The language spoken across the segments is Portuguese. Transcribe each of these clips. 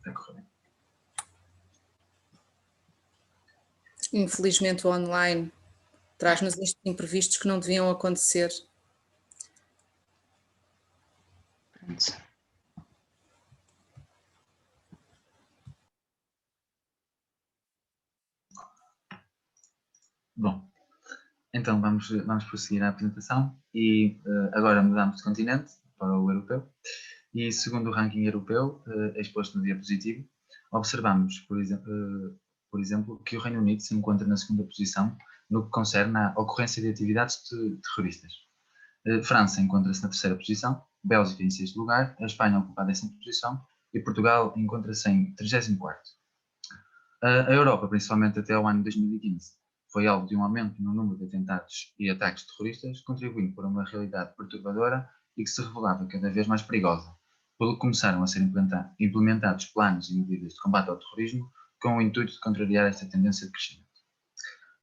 a correr bem. Infelizmente o online traz-nos estes imprevistos que não deviam acontecer. Pronto. Bom, então vamos prosseguir a apresentação e agora mudamos de continente para o europeu. E segundo o ranking europeu, exposto no diapositivo, observamos, por exemplo, que o Reino Unido se encontra na segunda posição no que concerne à ocorrência de atividades terroristas. França encontra-se na terceira posição, Bélgica em sexto lugar, a Espanha ocupa a 10ª posição e Portugal encontra-se em 34º. A Europa, principalmente até ao ano 2015, foi alvo de um aumento no número de atentados e ataques terroristas, contribuindo para uma realidade perturbadora e que se revelava cada vez mais perigosa, pelo que começaram a ser implementados planos e medidas de combate ao terrorismo com o intuito de contrariar esta tendência de crescimento.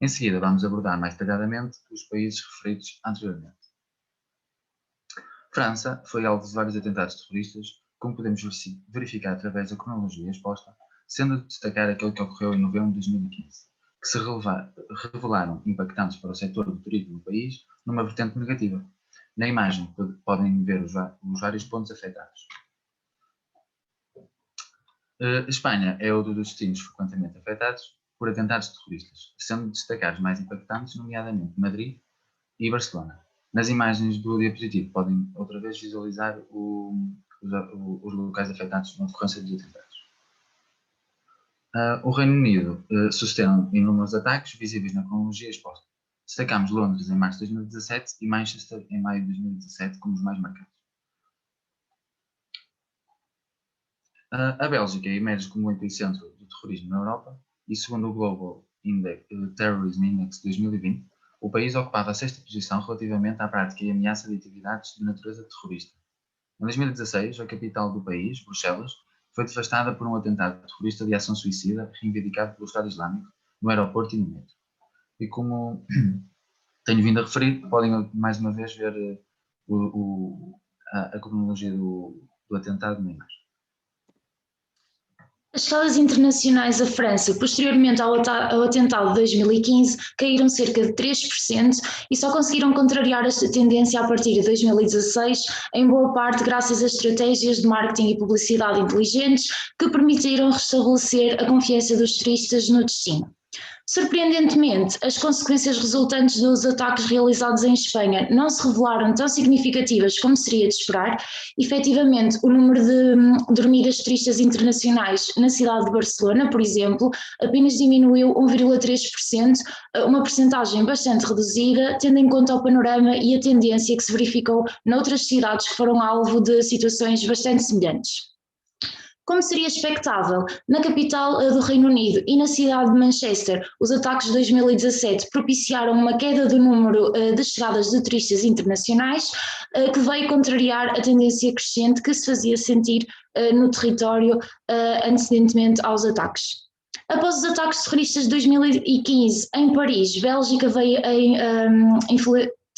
Em seguida, vamos abordar mais detalhadamente os países referidos anteriormente. França foi alvo de vários atentados terroristas, como podemos verificar através da cronologia exposta, sendo de destacar aquele que ocorreu em novembro de 2015, que se revelaram impactantes para o setor do turismo no país numa vertente negativa. Na imagem podem ver os vários pontos afetados. Espanha é outro dos destinos frequentemente afetados por atentados terroristas, sendo de destacar os mais impactantes, nomeadamente Madrid e Barcelona. Nas imagens do diapositivo podem outra vez visualizar os locais afetados na decorrência dos atentados. O Reino Unido sucederam inúmeros ataques visíveis na cronologia exposta. Destacamos Londres em março de 2017 e Manchester em maio de 2017 como os mais marcantes. A Bélgica emerge como o epicentro do terrorismo na Europa e, segundo o Global Terrorism Index 2020, o país ocupava a 6ª posição relativamente à prática e ameaça de atividades de natureza terrorista. Em 2016, a capital do país, Bruxelas, foi devastada por um atentado terrorista de ação suicida reivindicado pelo Estado Islâmico no aeroporto e no metro. E como tenho vindo a referir, podem mais uma vez ver a cronologia do atentado na imagem. As escalas internacionais da França, posteriormente ao atentado de 2015, caíram cerca de 3% e só conseguiram contrariar esta tendência a partir de 2016, em boa parte graças a estratégias de marketing e publicidade inteligentes que permitiram restabelecer a confiança dos turistas no destino. Surpreendentemente, as consequências resultantes dos ataques realizados em Espanha não se revelaram tão significativas como seria de esperar. Efetivamente, o número de dormidas turistas internacionais na cidade de Barcelona, por exemplo, apenas diminuiu 1,3%, uma percentagem bastante reduzida, tendo em conta o panorama e a tendência que se verificou noutras cidades que foram alvo de situações bastante semelhantes. Como seria expectável, na capital do Reino Unido e na cidade de Manchester, os ataques de 2017 propiciaram uma queda do número de chegadas de turistas internacionais, que veio contrariar a tendência crescente que se fazia sentir no território antecedentemente aos ataques. Após os ataques terroristas de 2015 em Paris, Bélgica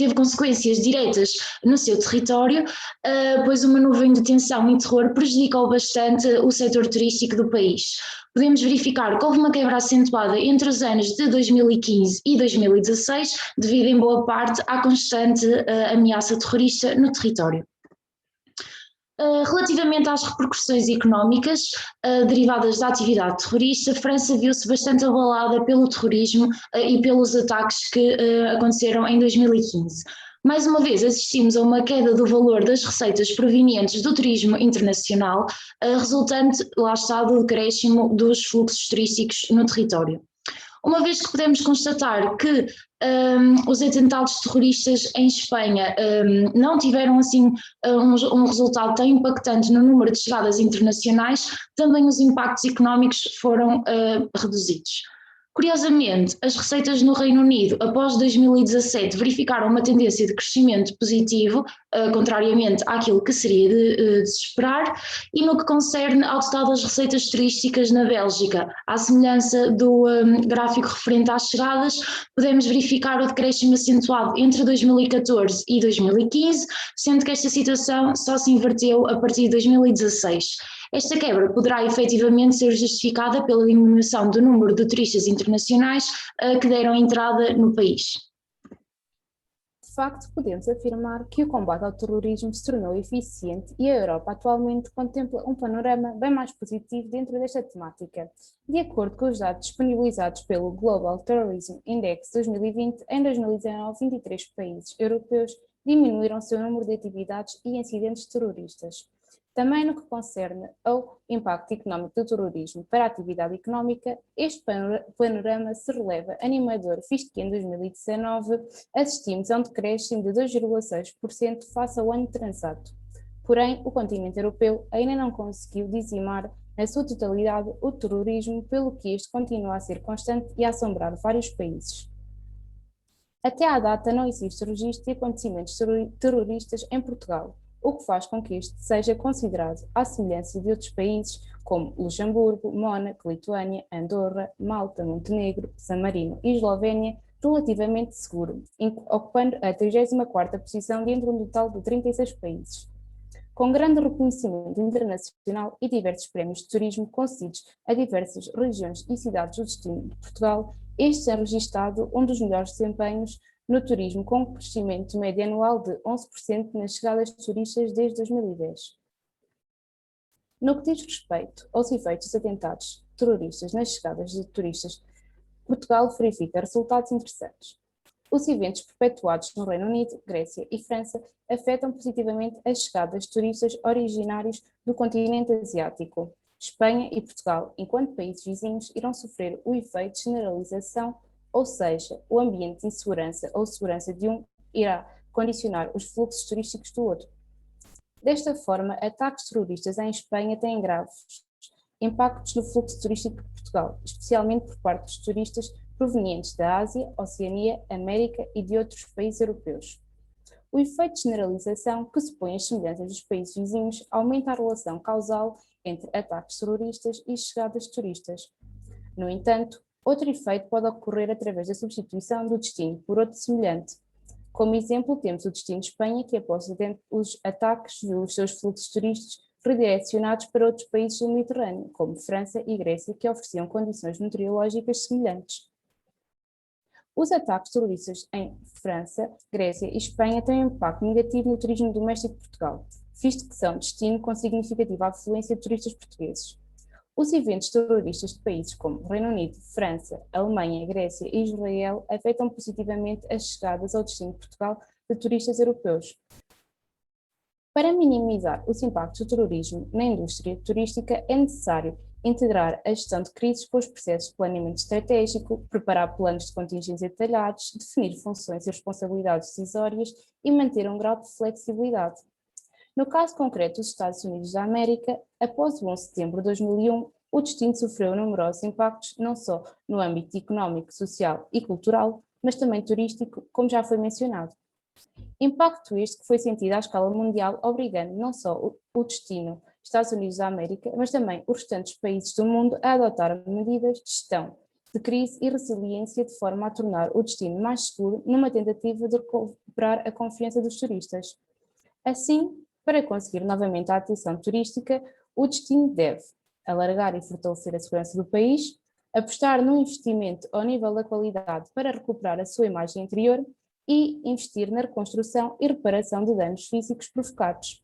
teve consequências diretas no seu território, pois uma nuvem de tensão e terror prejudicou bastante o setor turístico do país. Podemos verificar que houve uma quebra acentuada entre os anos de 2015 e 2016, devido em boa parte à constante ameaça terrorista no território. Relativamente às repercussões económicas derivadas da atividade terrorista, a França viu-se bastante abalada pelo terrorismo e pelos ataques que aconteceram em 2015. Mais uma vez, assistimos a uma queda do valor das receitas provenientes do turismo internacional, resultante, lá está, do decréscimo dos fluxos turísticos no território. Uma vez que podemos constatar que os atentados terroristas em Espanha não tiveram assim um resultado tão impactante no número de chegadas internacionais, também os impactos económicos foram reduzidos. Curiosamente, as receitas no Reino Unido, após 2017, verificaram uma tendência de crescimento positivo, contrariamente àquilo que seria de se esperar, e no que concerne ao total das receitas turísticas na Bélgica, à semelhança do gráfico referente às chegadas, podemos verificar o decréscimo acentuado entre 2014 e 2015, sendo que esta situação só se inverteu a partir de 2016. Esta quebra poderá efetivamente ser justificada pela diminuição do número de turistas internacionais que deram entrada no país. De facto, podemos afirmar que o combate ao terrorismo se tornou eficiente e a Europa atualmente contempla um panorama bem mais positivo dentro desta temática. De acordo com os dados disponibilizados pelo Global Terrorism Index 2020, em 2019, 23 países europeus diminuíram seu número de atividades e incidentes terroristas. Também no que concerne ao impacto económico do terrorismo para a atividade económica, este panorama se releva animador, visto que em 2019 assistimos a um decréscimo de 2,6% face ao ano transato. Porém, o continente europeu ainda não conseguiu dizimar na sua totalidade o terrorismo, pelo que este continua a ser constante e a assombrar vários países. Até à data não existe registro de acontecimentos terroristas em Portugal, o que faz com que este seja considerado à semelhança de outros países como Luxemburgo, Mónaco, Lituânia, Andorra, Malta, Montenegro, San Marino e Eslovénia relativamente seguro, ocupando a 34ª posição dentro de um total de 36 países. Com grande reconhecimento internacional e diversos prémios de turismo concedidos a diversas regiões e cidades do destino de Portugal, este tem registrado um dos melhores desempenhos no turismo, com um crescimento médio anual de 11% nas chegadas de turistas desde 2010. No que diz respeito aos efeitos dos atentados terroristas nas chegadas de turistas, Portugal verifica resultados interessantes. Os eventos perpetuados no Reino Unido, Grécia e França afetam positivamente as chegadas de turistas originários do continente asiático. Espanha e Portugal, enquanto países vizinhos, irão sofrer o efeito de generalização, ou seja, o ambiente de insegurança ou segurança de um irá condicionar os fluxos turísticos do outro. Desta forma, ataques terroristas em Espanha têm graves impactos no fluxo turístico de Portugal, especialmente por parte dos turistas provenientes da Ásia, Oceania, América e de outros países europeus. O efeito de generalização, que supõe as semelhanças dos países vizinhos, aumenta a relação causal entre ataques terroristas e chegadas de turistas. No entanto, outro efeito pode ocorrer através da substituição do destino por outro semelhante. Como exemplo, temos o destino de Espanha, que após os ataques viu os seus fluxos turísticos redirecionados para outros países do Mediterrâneo, como França e Grécia, que ofereciam condições meteorológicas semelhantes. Os ataques terroristas em França, Grécia e Espanha têm um impacto negativo no turismo doméstico de Portugal, visto que são destino com significativa afluência de turistas portugueses. Os eventos terroristas de países como Reino Unido, França, Alemanha, Grécia e Israel afetam positivamente as chegadas ao destino de Portugal de turistas europeus. Para minimizar os impactos do terrorismo na indústria turística, é necessário integrar a gestão de crises com os processos de planeamento estratégico, preparar planos de contingência detalhados, definir funções e responsabilidades decisórias e manter um grau de flexibilidade. No caso concreto dos Estados Unidos da América, após o 11 de setembro de 2001, o destino sofreu numerosos impactos, não só no âmbito económico, social e cultural, mas também turístico, como já foi mencionado. Impacto este que foi sentido à escala mundial, obrigando não só o destino Estados Unidos da América, mas também os restantes países do mundo a adotar medidas de gestão de crise e resiliência de forma a tornar o destino mais seguro numa tentativa de recuperar a confiança dos turistas. Assim, para conseguir novamente a atenção turística, o destino deve alargar e fortalecer a segurança do país, apostar no investimento ao nível da qualidade para recuperar a sua imagem interior e investir na reconstrução e reparação de danos físicos provocados.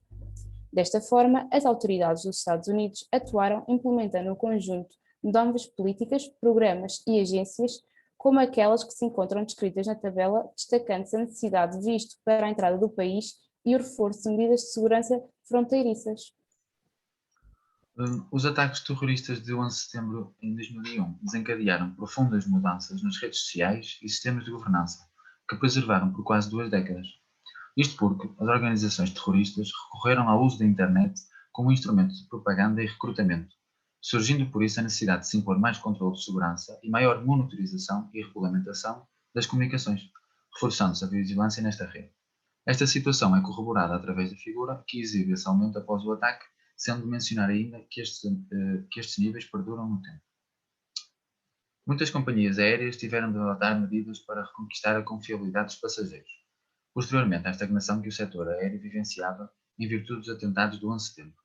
Desta forma, as autoridades dos Estados Unidos atuaram implementando um conjunto de novas políticas, programas e agências, como aquelas que se encontram descritas na tabela, destacando-se a necessidade de visto para a entrada do país e o reforço de medidas de segurança fronteiriças. Os ataques terroristas de 11 de setembro de 2001 desencadearam profundas mudanças nas redes sociais e sistemas de governança, que preservaram por quase 2 décadas. Isto porque as organizações terroristas recorreram ao uso da internet como instrumento de propaganda e recrutamento, surgindo por isso a necessidade de se impor mais controle de segurança e maior monitorização e regulamentação das comunicações, reforçando-se a vigilância nesta rede. Esta situação é corroborada através da figura que exibe esse aumento após o ataque, sendo de mencionar ainda que estes níveis perduram no tempo. Muitas companhias aéreas tiveram de adotar medidas para reconquistar a confiabilidade dos passageiros, posteriormente à estagnação que o setor aéreo vivenciava em virtude dos atentados do 11 de setembro.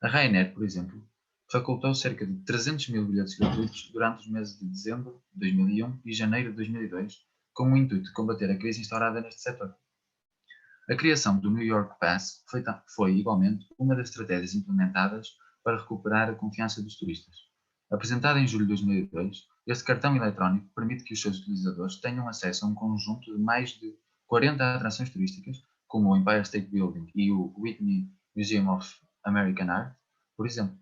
A Ryanair, por exemplo, facultou cerca de 300 mil bilhetes gratuitos durante os meses de dezembro de 2001 e janeiro de 2002, com o intuito de combater a crise instaurada neste setor. A criação do New York Pass foi igualmente uma das estratégias implementadas para recuperar a confiança dos turistas. Apresentado em julho de 2002, este cartão eletrónico permite que os seus utilizadores tenham acesso a um conjunto de mais de 40 atrações turísticas, como o Empire State Building e o Whitney Museum of American Art, por exemplo.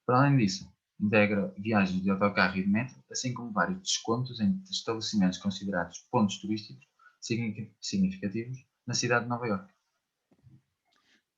Para além disso, integra viagens de autocarro e de metro, assim como vários descontos em estabelecimentos considerados pontos turísticos significativos na cidade de Nova Iorque.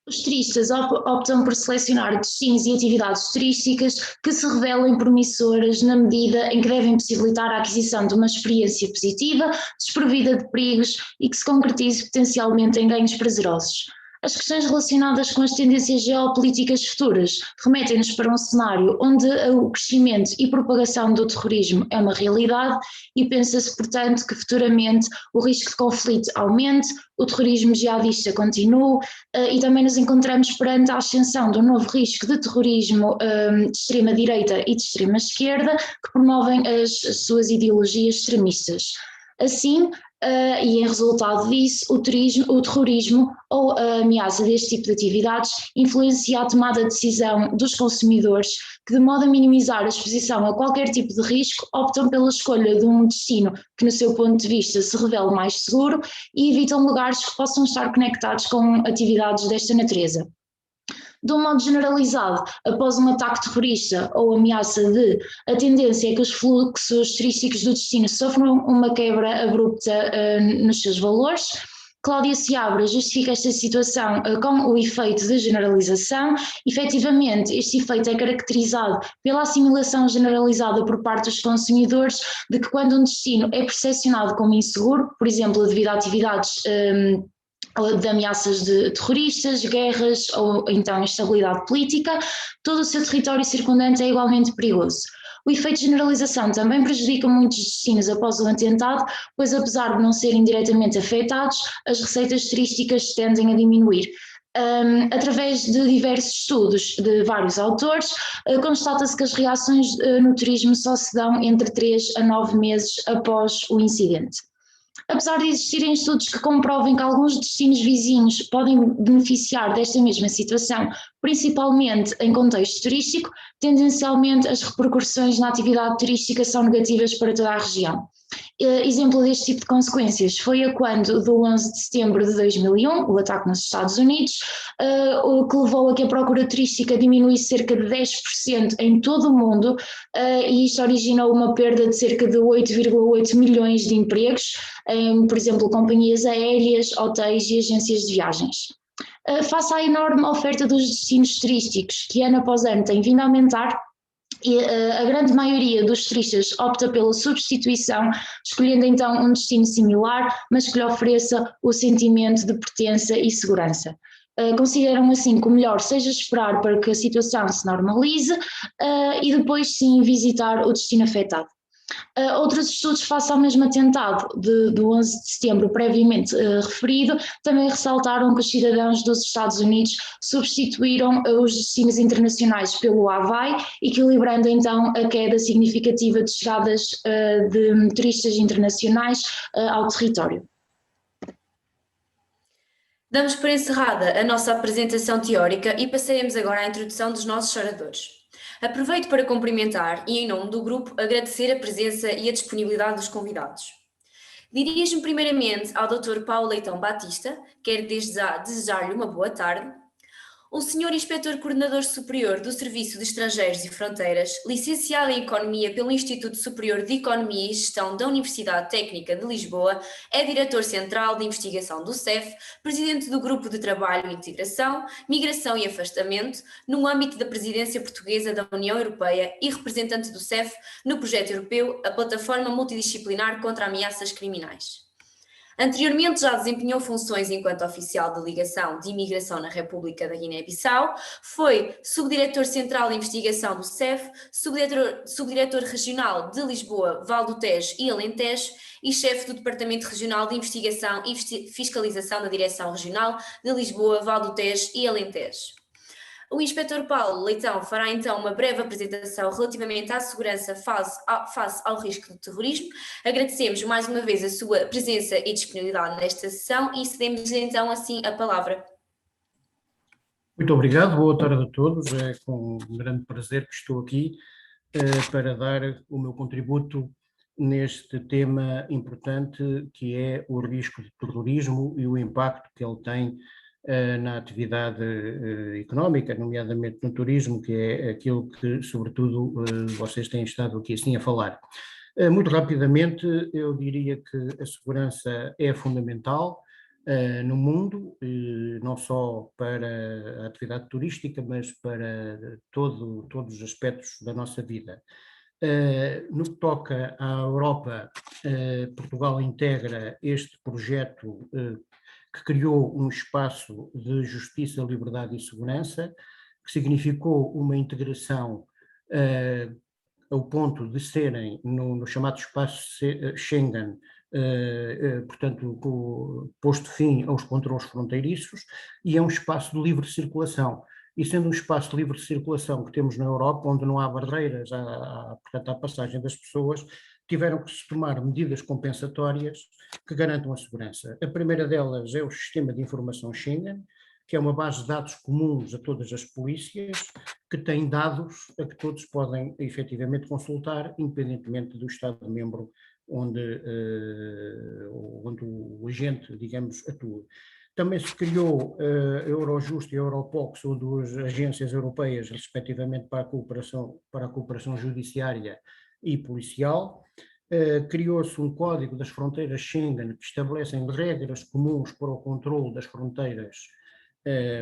Os turistas optam por selecionar destinos e atividades turísticas que se revelem promissoras na medida em que devem possibilitar a aquisição de uma experiência positiva, desprovida de perigos e que se concretize potencialmente em ganhos prazerosos. As questões relacionadas com as tendências geopolíticas futuras remetem-nos para um cenário onde o crescimento e propagação do terrorismo é uma realidade e pensa-se, portanto, que futuramente o risco de conflito aumente, o terrorismo jihadista continue e também nos encontramos perante a ascensão do novo risco de terrorismo de extrema-direita e de extrema-esquerda que promovem as suas ideologias extremistas. Assim, e em resultado disso, o terrorismo ou a ameaça deste tipo de atividades influencia a tomada de decisão dos consumidores que, de modo a minimizar a exposição a qualquer tipo de risco, optam pela escolha de um destino que, no seu ponto de vista, se revele mais seguro e evitam lugares que possam estar conectados com atividades desta natureza. De um modo generalizado, após um ataque terrorista ou ameaça a tendência é que os fluxos turísticos do destino sofram uma quebra abrupta nos seus valores. Cláudia Seabra justifica esta situação com o efeito de generalização. Efetivamente, este efeito é caracterizado pela assimilação generalizada por parte dos consumidores de que quando um destino é percepcionado como inseguro, por exemplo, devido a atividades de ameaças de terroristas, guerras ou então instabilidade política, todo o seu território circundante é igualmente perigoso. O efeito de generalização também prejudica muitos destinos após o atentado, pois apesar de não serem diretamente afetados, as receitas turísticas tendem a diminuir. Através de diversos estudos de vários autores, constata-se que as reações no turismo só se dão entre 3 a 9 meses após o incidente. Apesar de existirem estudos que comprovem que alguns destinos vizinhos podem beneficiar desta mesma situação, principalmente em contexto turístico, tendencialmente as repercussões na atividade turística são negativas para toda a região. Exemplo deste tipo de consequências foi a quando, do 11 de setembro de 2001, o ataque nos Estados Unidos, o que levou a que a procura turística diminuísse cerca de 10% em todo o mundo, e isto originou uma perda de cerca de 8,8 milhões de empregos em, por exemplo, companhias aéreas, hotéis e agências de viagens. Face à enorme oferta dos destinos turísticos, que ano após ano tem vindo a aumentar, e a grande maioria dos turistas opta pela substituição, escolhendo então um destino similar, mas que lhe ofereça o sentimento de pertença e segurança. Consideram assim que o melhor seja esperar para que a situação se normalize e depois sim visitar o destino afetado. Outros estudos face ao mesmo atentado do 11 de setembro previamente referido também ressaltaram que os cidadãos dos Estados Unidos substituíram os destinos internacionais pelo Havaí, equilibrando então a queda significativa de chegadas de turistas internacionais ao território. Damos por encerrada a nossa apresentação teórica e passaremos agora à introdução dos nossos oradores. Aproveito para cumprimentar e, em nome do grupo, agradecer a presença e a disponibilidade dos convidados. Dirijo-me primeiramente ao Dr. Paulo Leitão Batista, quero desde já desejar-lhe uma boa tarde. O Sr. Inspetor Coordenador Superior do Serviço de Estrangeiros e Fronteiras, licenciado em Economia pelo Instituto Superior de Economia e Gestão da Universidade Técnica de Lisboa, é Diretor Central de Investigação do CEF, Presidente do Grupo de Trabalho Integração, Migração e Afastamento, no âmbito da Presidência Portuguesa da União Europeia e representante do CEF no projeto europeu, a Plataforma Multidisciplinar contra Ameaças Criminais. Anteriormente já desempenhou funções enquanto oficial de ligação de imigração na República da Guiné-Bissau, foi subdiretor central de investigação do CEF, subdiretor regional de Lisboa, Val do Tejo e Alentejo e chefe do Departamento Regional de Investigação e Fiscalização da Direção Regional de Lisboa, Val do Tejo e Alentejo. O inspetor Paulo Leitão fará então uma breve apresentação relativamente à segurança face ao risco do terrorismo. Agradecemos mais uma vez a sua presença e disponibilidade nesta sessão e cedemos então assim a palavra. Muito obrigado, boa tarde a todos. É com grande prazer que estou aqui para dar o meu contributo neste tema importante que é o risco de terrorismo e o impacto que ele tem na atividade económica, nomeadamente no turismo, que é aquilo que, sobretudo, vocês têm estado aqui assim a falar. Muito rapidamente, eu diria que a segurança é fundamental no mundo, não só para a atividade turística, mas para todos os aspectos da nossa vida. No que toca à Europa, Portugal integra este projeto que criou um espaço de justiça, liberdade e segurança, que significou uma integração ao ponto de serem no chamado espaço Schengen, portanto, posto fim aos controles fronteiriços, e é um espaço de livre circulação. E sendo um espaço de livre circulação que temos na Europa, onde não há barreiras portanto, à passagem das pessoas, tiveram que se tomar medidas compensatórias que garantam a segurança. A primeira delas é o Sistema de Informação Schengen, que é uma base de dados comuns a todas as polícias, que tem dados a que todos podem efetivamente consultar, independentemente do Estado-membro onde o agente, digamos, atua. Também se criou a Eurojust e a Europol, que são duas agências europeias, respectivamente, para a cooperação judiciária e policial. Criou-se um código das fronteiras Schengen, que estabelecem regras comuns para o controle das fronteiras,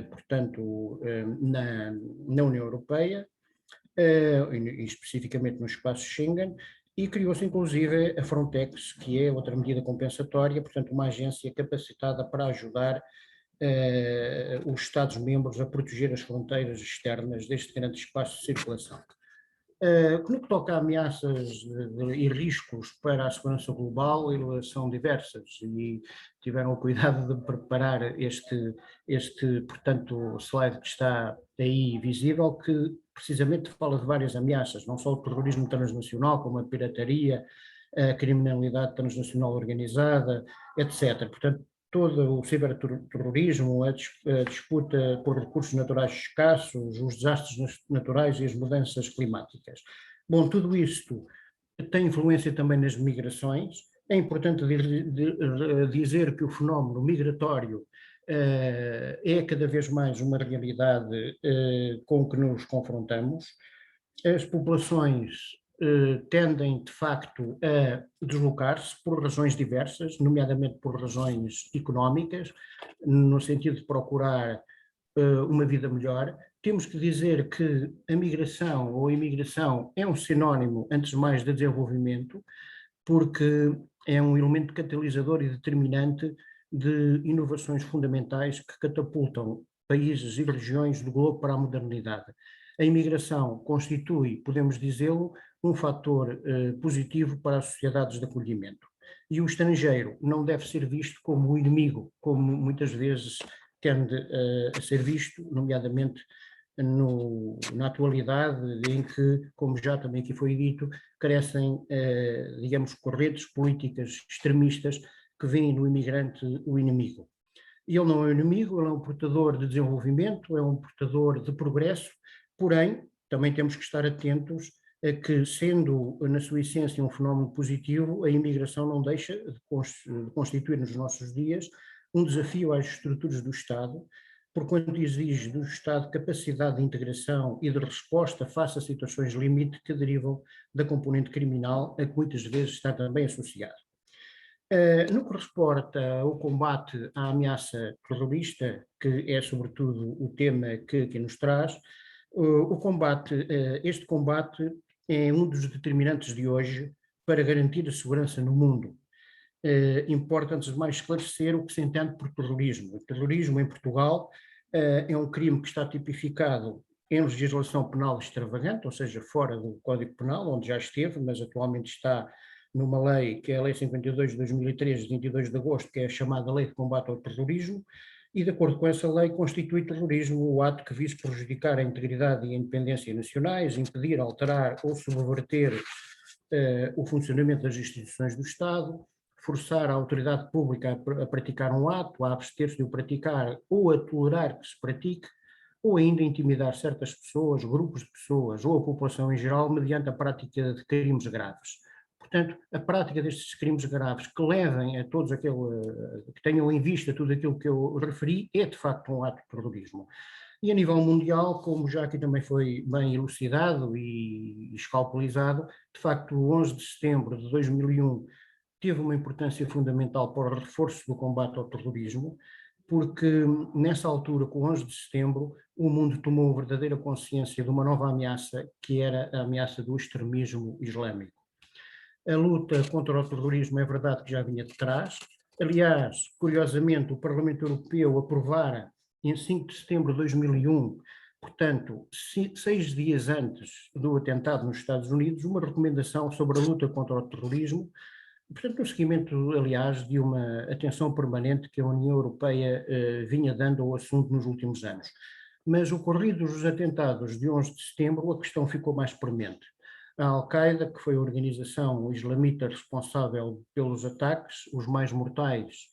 portanto, na União Europeia, e especificamente no espaço Schengen, e criou-se inclusive a Frontex, que é outra medida compensatória, portanto uma agência capacitada para ajudar os Estados-membros a proteger as fronteiras externas deste grande espaço de circulação. No que toca a ameaças e riscos para a segurança global, eles são diversas e tiveram o cuidado de preparar este portanto, slide que está aí visível, que precisamente fala de várias ameaças, não só o terrorismo transnacional, como a pirataria, a criminalidade transnacional organizada, etc. Portanto, todo o ciberterrorismo, a disputa por recursos naturais escassos, os desastres naturais e as mudanças climáticas. Bom, tudo isto tem influência também nas migrações. É importante dizer que o fenómeno migratório é cada vez mais uma realidade com que nos confrontamos. As populações tendem, de facto, a deslocar-se por razões diversas, nomeadamente por razões económicas, no sentido de procurar uma vida melhor. Temos que dizer que a migração ou a imigração é um sinónimo, antes de mais, de desenvolvimento, porque é um elemento catalisador e determinante de inovações fundamentais que catapultam países e regiões do globo para a modernidade. A imigração constitui, podemos dizê-lo, um fator positivo para as sociedades de acolhimento. E o estrangeiro não deve ser visto como o inimigo, como muitas vezes tende a ser visto, nomeadamente na atualidade, em que, como já também aqui foi dito, crescem, digamos, correntes políticas extremistas que veem no imigrante o inimigo. E ele não é o inimigo, ele é um portador de desenvolvimento, é um portador de progresso, porém, também temos que estar atentos a que, sendo na sua essência um fenómeno positivo, a imigração não deixa de constituir nos nossos dias um desafio às estruturas do Estado, porquanto exige do Estado capacidade de integração e de resposta face a situações limite que derivam da componente criminal, a que muitas vezes está também associado. No que respeita ao combate à ameaça terrorista, que é sobretudo o tema que aqui nos traz, este combate é um dos determinantes de hoje para garantir a segurança no mundo. Importa, antes de mais, esclarecer o que se entende por terrorismo. O terrorismo em Portugal é um crime que está tipificado em legislação penal extravagante, ou seja, fora do Código Penal, onde já esteve, mas atualmente está numa lei, que é a Lei 52 de 2003, de 22 de agosto, que é a chamada Lei de Combate ao Terrorismo, e, de acordo com essa lei, constitui terrorismo o ato que vise prejudicar a integridade e a independência nacionais, impedir, alterar ou subverter o funcionamento das instituições do Estado, forçar a autoridade pública a praticar um ato, a abster-se de o praticar ou a tolerar que se pratique, ou ainda intimidar certas pessoas, grupos de pessoas ou a população em geral mediante a prática de crimes graves. Portanto, a prática destes crimes graves que levem a todos que tenham em vista tudo aquilo que eu referi, é de facto um ato de terrorismo. E a nível mundial, como já aqui também foi bem elucidado e escalpelizado, de facto o 11 de setembro de 2001 teve uma importância fundamental para o reforço do combate ao terrorismo, porque nessa altura, com o 11 de setembro, o mundo tomou verdadeira consciência de uma nova ameaça, que era a ameaça do extremismo islâmico. A luta contra o terrorismo é verdade que já vinha de trás. Aliás, curiosamente, o Parlamento Europeu aprovara em 5 de setembro de 2001, portanto, 6 dias antes do atentado nos Estados Unidos, uma recomendação sobre a luta contra o terrorismo, portanto, no seguimento, aliás, de uma atenção permanente que a União Europeia vinha dando ao assunto nos últimos anos. Mas, ocorridos os atentados de 11 de setembro, a questão ficou mais premente. A Al-Qaeda, que foi a organização islamita responsável pelos ataques, os mais mortais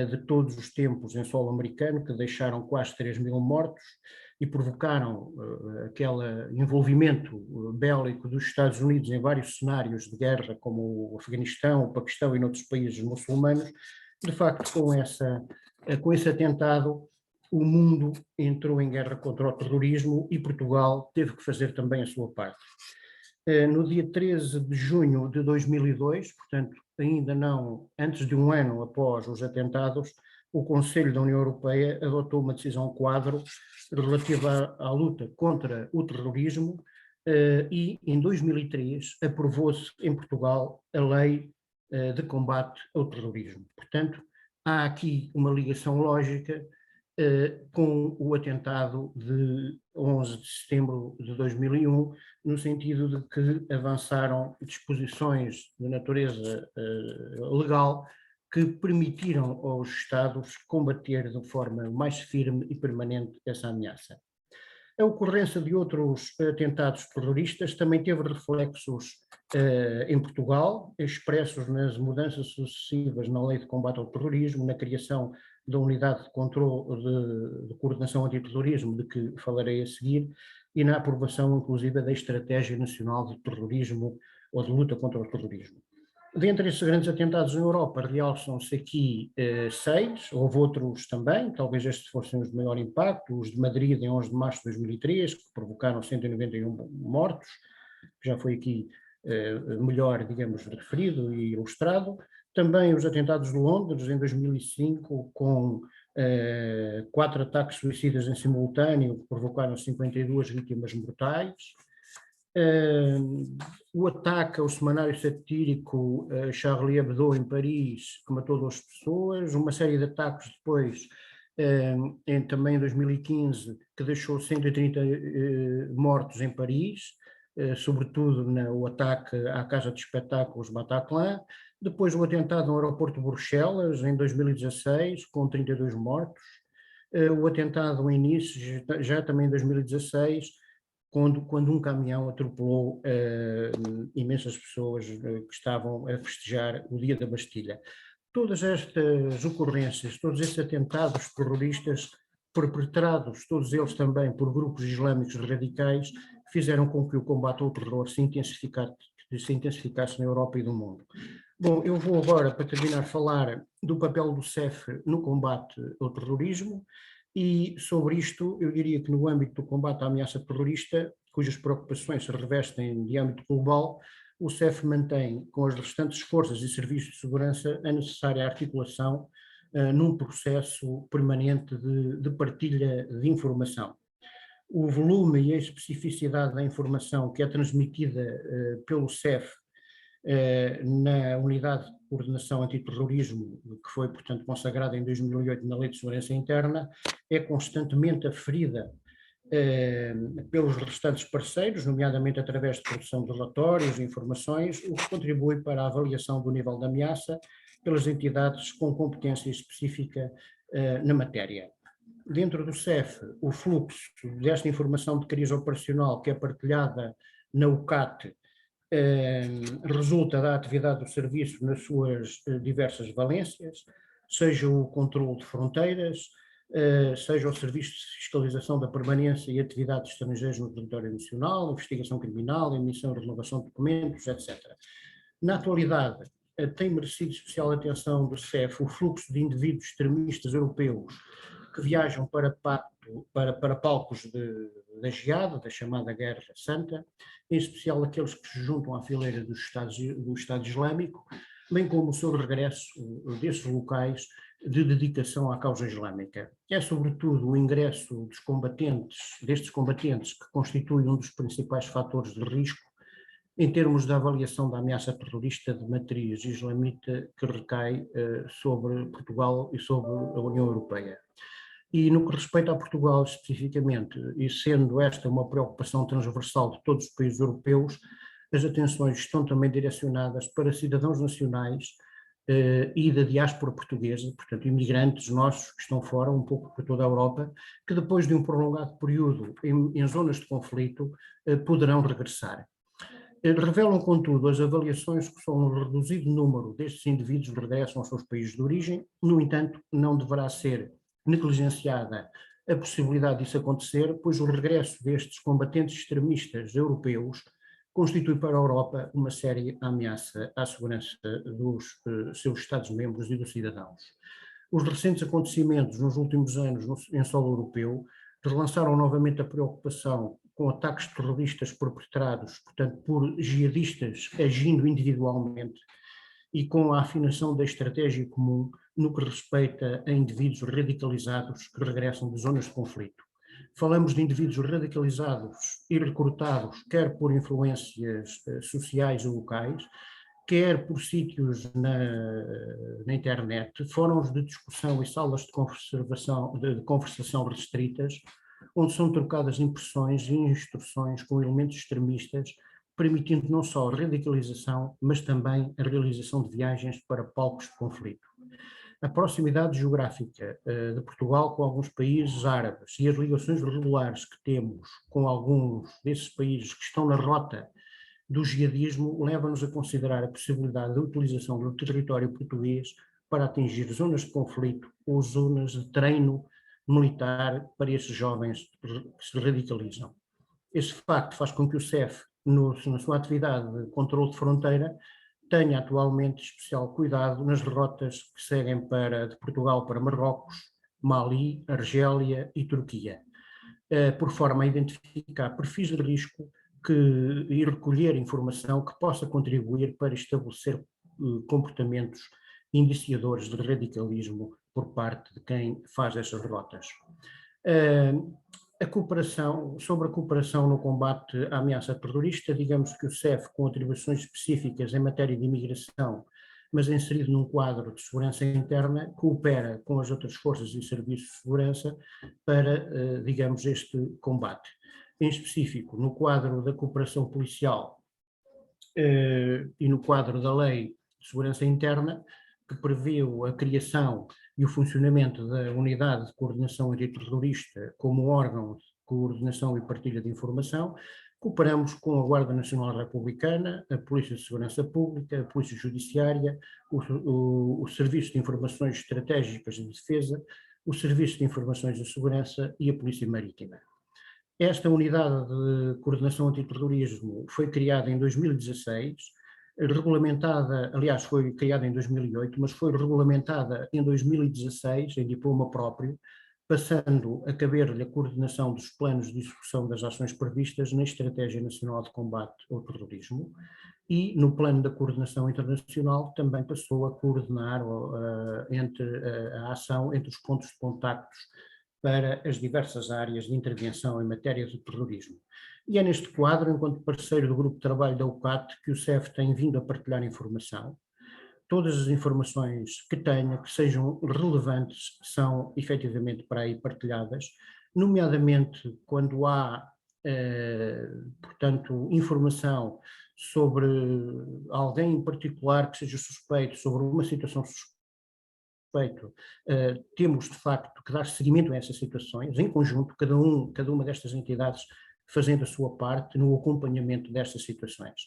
de todos os tempos em solo americano, que deixaram quase 3.000 mortos e provocaram aquele envolvimento bélico dos Estados Unidos em vários cenários de guerra, como o Afeganistão, o Paquistão e noutros países muçulmanos. De facto, com esse atentado, o mundo entrou em guerra contra o terrorismo e Portugal teve que fazer também a sua parte. No dia 13 de junho de 2002, portanto, ainda não antes de um ano após os atentados, o Conselho da União Europeia adotou uma decisão quadro relativa à luta contra o terrorismo e, em 2003, aprovou-se em Portugal a Lei de Combate ao Terrorismo. Portanto, há aqui uma ligação lógica com o atentado de 11 de setembro de 2001, no sentido de que avançaram disposições de natureza legal que permitiram aos Estados combater de forma mais firme e permanente essa ameaça. A ocorrência de outros atentados terroristas também teve reflexos em Portugal, expressos nas mudanças sucessivas na Lei de Combate ao Terrorismo, na criação da Unidade de Controlo de Coordenação Antiterrorismo, de que falarei a seguir, e na aprovação, inclusive, da Estratégia Nacional de Terrorismo ou de Luta contra o Terrorismo. Dentre esses grandes atentados na Europa, realçam-se aqui 6, houve outros também, talvez estes fossem os de maior impacto, os de Madrid em 11 de março de 2003, que provocaram 191 mortos, que já foi aqui melhor, digamos, referido e ilustrado. Também os atentados de Londres em 2005, com 4 ataques suicidas em simultâneo, que provocaram 52 vítimas mortais. O ataque ao semanário satírico Charlie Hebdo em Paris, que matou 2 pessoas, uma série de ataques depois, também em 2015, que deixou 130 mortos em Paris, sobretudo o ataque à casa de espetáculos Bataclan. Depois o atentado no aeroporto de Bruxelas, em 2016, com 32 mortos. O atentado em Nice, já também em 2016, quando um caminhão atropelou imensas pessoas que estavam a festejar o Dia da Bastilha. Todas estas ocorrências, todos estes atentados terroristas perpetrados, todos eles também por grupos islâmicos radicais, fizeram com que o combate ao terror se intensificasse na Europa e no mundo. Bom, eu vou agora, para terminar, falar do papel do CEF no combate ao terrorismo. E sobre isto, eu diria que no âmbito do combate à ameaça terrorista, cujas preocupações se revestem de âmbito global, o CEF mantém, com as restantes forças e serviços de segurança, a necessária articulação num processo permanente de partilha de informação. O volume e a especificidade da informação que é transmitida pelo CEF na Unidade de Coordenação Antiterrorismo, que foi, portanto, consagrada em 2008 na Lei de Segurança Interna, é constantemente aferida pelos restantes parceiros, nomeadamente através de produção de relatórios e informações, o que contribui para a avaliação do nível de ameaça pelas entidades com competência específica na matéria. Dentro do CEF, o fluxo desta informação de crise operacional que é partilhada na UCAT resulta da atividade do serviço nas suas diversas valências, seja o controle de fronteiras, seja o serviço de fiscalização da permanência e atividades de estrangeiros no território nacional, investigação criminal, emissão e renovação de documentos, etc. Na atualidade, tem merecido especial atenção do CEF o fluxo de indivíduos extremistas europeus que viajam para palcos da Jihad, da chamada Guerra Santa, em especial aqueles que se juntam à fileira do Estado Islâmico, bem como o seu regresso desses locais de dedicação à causa islâmica. É sobretudo o ingresso destes combatentes que constitui um dos principais fatores de risco em termos da avaliação da ameaça terrorista de matriz islamita que recai sobre Portugal e sobre a União Europeia. E no que respeita a Portugal especificamente, e sendo esta uma preocupação transversal de todos os países europeus, as atenções estão também direcionadas para cidadãos nacionais e da diáspora portuguesa, portanto imigrantes nossos que estão fora, um pouco por toda a Europa, que depois de um prolongado período em zonas de conflito poderão regressar. Revelam, contudo, as avaliações que só um reduzido número destes indivíduos regressam aos seus países de origem. No entanto, não deverá ser negligenciada a possibilidade disso acontecer, pois o regresso destes combatentes extremistas europeus constitui para a Europa uma séria ameaça à segurança dos seus Estados-membros e dos cidadãos. Os recentes acontecimentos nos últimos anos em solo europeu relançaram novamente a preocupação com ataques terroristas perpetrados, portanto, por jihadistas agindo individualmente e com a afinação da estratégia comum no que respeita a indivíduos radicalizados que regressam de zonas de conflito. Falamos de indivíduos radicalizados e recrutados, quer por influências sociais ou locais, quer por sítios na internet, fóruns de discussão e salas de conversação restritas, onde são trocadas impressões e instruções com elementos extremistas, permitindo não só a radicalização, mas também a realização de viagens para palcos de conflito. A proximidade geográfica de Portugal com alguns países árabes e as ligações regulares que temos com alguns desses países que estão na rota do jihadismo leva-nos a considerar a possibilidade da utilização do território português para atingir zonas de conflito ou zonas de treino militar para esses jovens que se radicalizam. Esse facto faz com que o CEF, na sua atividade de controle de fronteira, tenha atualmente especial cuidado nas rotas que seguem de Portugal para Marrocos, Mali, Argélia e Turquia, por forma a identificar perfis de risco e recolher informação que possa contribuir para estabelecer comportamentos indiciadores de radicalismo por parte de quem faz essas rotas. Sobre a cooperação no combate à ameaça terrorista, digamos que o CEF, com atribuições específicas em matéria de imigração, mas inserido num quadro de segurança interna, coopera com as outras forças e serviços de segurança para, digamos, este combate. Em específico, no quadro da cooperação policial e no quadro da Lei de Segurança Interna, que previu a criação e o funcionamento da Unidade de Coordenação Antiterrorista como órgão de coordenação e partilha de informação, cooperamos com a Guarda Nacional Republicana, a Polícia de Segurança Pública, a Polícia Judiciária, o Serviço de Informações Estratégicas de Defesa, o Serviço de Informações de Segurança e a Polícia Marítima. Esta Unidade de Coordenação Antiterrorismo foi criada em 2016, regulamentada, aliás, foi criada em 2008, mas foi regulamentada em 2016, em diploma próprio, passando a caber-lhe a coordenação dos planos de execução das ações previstas na Estratégia Nacional de Combate ao Terrorismo e no plano da coordenação internacional também passou a coordenar a ação entre os pontos de contactos para as diversas áreas de intervenção em matéria de terrorismo. E é neste quadro, enquanto parceiro do grupo de trabalho da UCAT, que o CEF tem vindo a partilhar informação. Todas as informações que tenha, que sejam relevantes, são efetivamente para aí partilhadas, nomeadamente quando há, portanto, informação sobre alguém em particular que seja suspeito, sobre uma situação suspeita, respeito, temos de facto que dar seguimento a essas situações, em conjunto, cada uma destas entidades fazendo a sua parte no acompanhamento destas situações.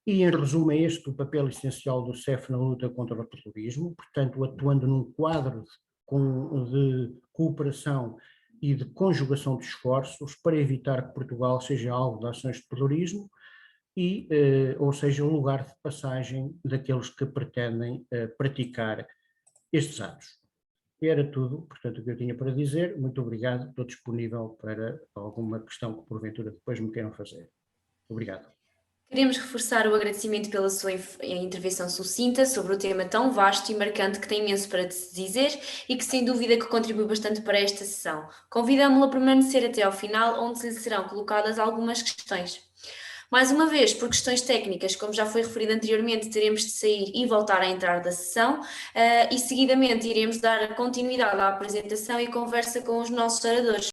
E, em resumo, é este o papel essencial do CEF na luta contra o terrorismo, portanto, atuando num quadro de cooperação e de conjugação de esforços para evitar que Portugal seja alvo de ações de terrorismo ou seja, um lugar de passagem daqueles que pretendem praticar estes atos. Era tudo, portanto, o que eu tinha para dizer. Muito obrigado, estou disponível para alguma questão que porventura depois me queiram fazer. Obrigado. Queremos reforçar o agradecimento pela sua intervenção sucinta sobre o tema tão vasto e marcante que tem imenso para dizer e que sem dúvida que contribui bastante para esta sessão. Convidamo-la a permanecer até ao final, onde lhe serão colocadas algumas questões. Mais uma vez, por questões técnicas, como já foi referido anteriormente, teremos de sair e voltar a entrar da sessão e seguidamente iremos dar continuidade à apresentação e conversa com os nossos oradores.